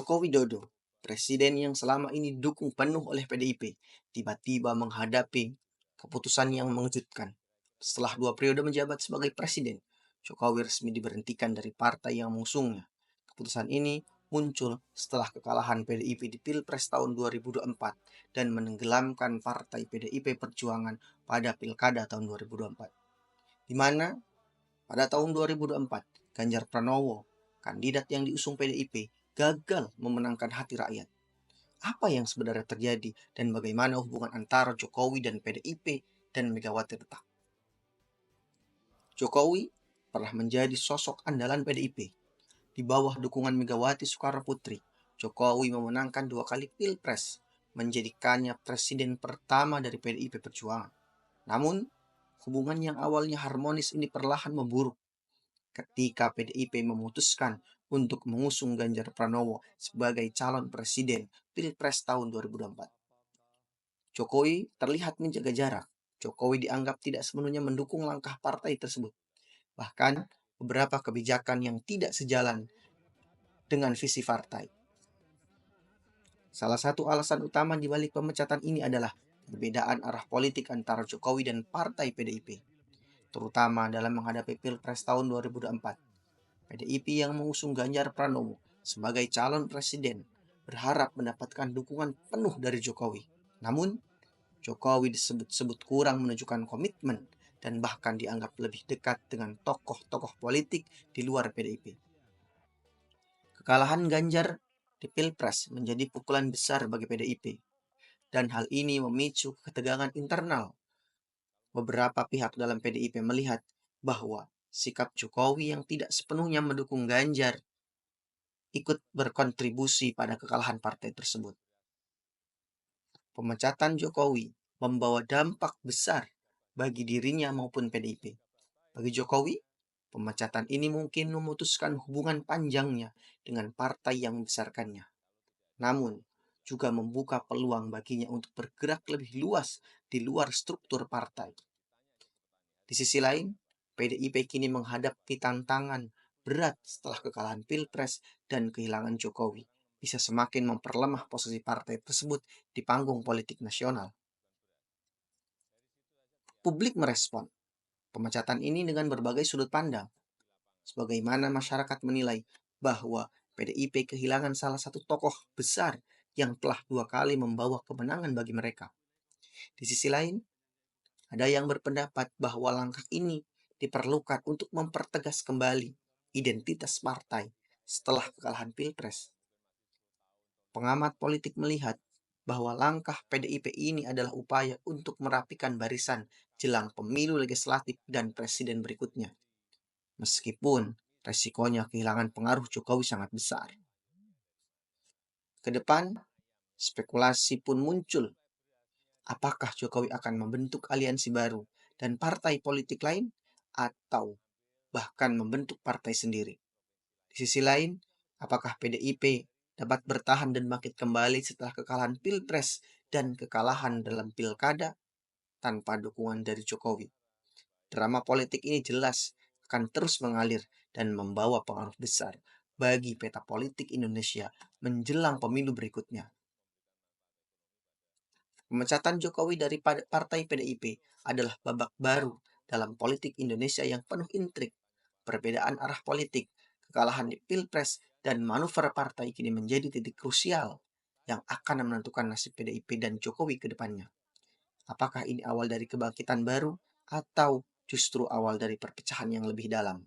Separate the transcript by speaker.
Speaker 1: Joko Widodo, presiden yang selama ini didukung penuh oleh PDIP, tiba-tiba menghadapi keputusan yang mengejutkan. Setelah 2 periode menjabat sebagai presiden, Jokowi resmi diberhentikan dari partai yang mengusungnya. Keputusan ini muncul setelah kekalahan PDIP di Pilpres tahun 2024 dan menenggelamkan partai PDIP Perjuangan pada Pilkada tahun 2024. Di mana pada tahun 2024, Ganjar Pranowo, kandidat yang diusung PDIP, gagal memenangkan hati rakyat. Apa yang sebenarnya terjadi dan bagaimana hubungan antara Jokowi dan PDIP dan Megawati retak? Jokowi pernah menjadi sosok andalan PDIP. Di bawah dukungan Megawati Soekarno Putri, Jokowi memenangkan 2 kali Pilpres, menjadikannya presiden pertama dari PDIP Perjuangan. Namun, hubungan yang awalnya harmonis ini perlahan memburuk ketika PDIP memutuskan untuk mengusung Ganjar Pranowo sebagai calon presiden Pilpres tahun 2024. Jokowi terlihat menjaga jarak. Jokowi dianggap tidak sepenuhnya mendukung langkah partai tersebut. Bahkan beberapa kebijakan yang tidak sejalan dengan visi partai. Salah satu alasan utama di balik pemecatan ini adalah perbedaan arah politik antara Jokowi dan partai PDIP, terutama dalam menghadapi Pilpres tahun 2024. PDIP yang mengusung Ganjar Pranowo sebagai calon presiden berharap mendapatkan dukungan penuh dari Jokowi. Namun, Jokowi disebut-sebut kurang menunjukkan komitmen dan bahkan dianggap lebih dekat dengan tokoh-tokoh politik di luar PDIP. Kekalahan Ganjar di Pilpres menjadi pukulan besar bagi PDIP, dan hal ini memicu ketegangan internal. Beberapa pihak dalam PDIP melihat bahwa sikap Jokowi yang tidak sepenuhnya mendukung Ganjar ikut berkontribusi pada kekalahan partai tersebut. Pemecatan Jokowi membawa dampak besar bagi dirinya maupun PDIP. Bagi Jokowi, pemecatan ini mungkin memutuskan hubungan panjangnya dengan partai yang membesarkannya. Namun, juga membuka peluang baginya untuk bergerak lebih luas di luar struktur partai. Di sisi lain, PDIP kini menghadapi tantangan berat setelah kekalahan Pilpres dan kehilangan Jokowi bisa semakin memperlemah posisi partai tersebut di panggung politik nasional. Publik merespon pemecatan ini dengan berbagai sudut pandang. Sebagaimana masyarakat menilai bahwa PDIP kehilangan salah satu tokoh besar yang telah 2 kali membawa kemenangan bagi mereka. Di sisi lain, ada yang berpendapat bahwa langkah ini diperlukan untuk mempertegas kembali identitas partai setelah kekalahan Pilpres. Pengamat politik melihat bahwa langkah PDIP ini adalah upaya untuk merapikan barisan jelang pemilu legislatif dan presiden berikutnya. Meskipun resikonya kehilangan pengaruh Jokowi sangat besar. Ke depan, spekulasi pun muncul. Apakah Jokowi akan membentuk aliansi baru dan partai politik lain atau bahkan membentuk partai sendiri? Di sisi lain, apakah PDIP dapat bertahan dan bangkit kembali setelah kekalahan Pilpres dan kekalahan dalam Pilkada tanpa dukungan dari Jokowi? Drama politik ini jelas akan terus mengalir dan membawa pengaruh besar bagi peta politik Indonesia menjelang pemilu berikutnya. Pemecatan Jokowi dari partai PDIP adalah babak baru dalam politik Indonesia yang penuh intrik. Perbedaan arah politik, kekalahan di Pilpres, dan manuver partai kini menjadi titik krusial yang akan menentukan nasib PDIP dan Jokowi ke depannya. Apakah ini awal dari kebangkitan baru atau justru awal dari perpecahan yang lebih dalam?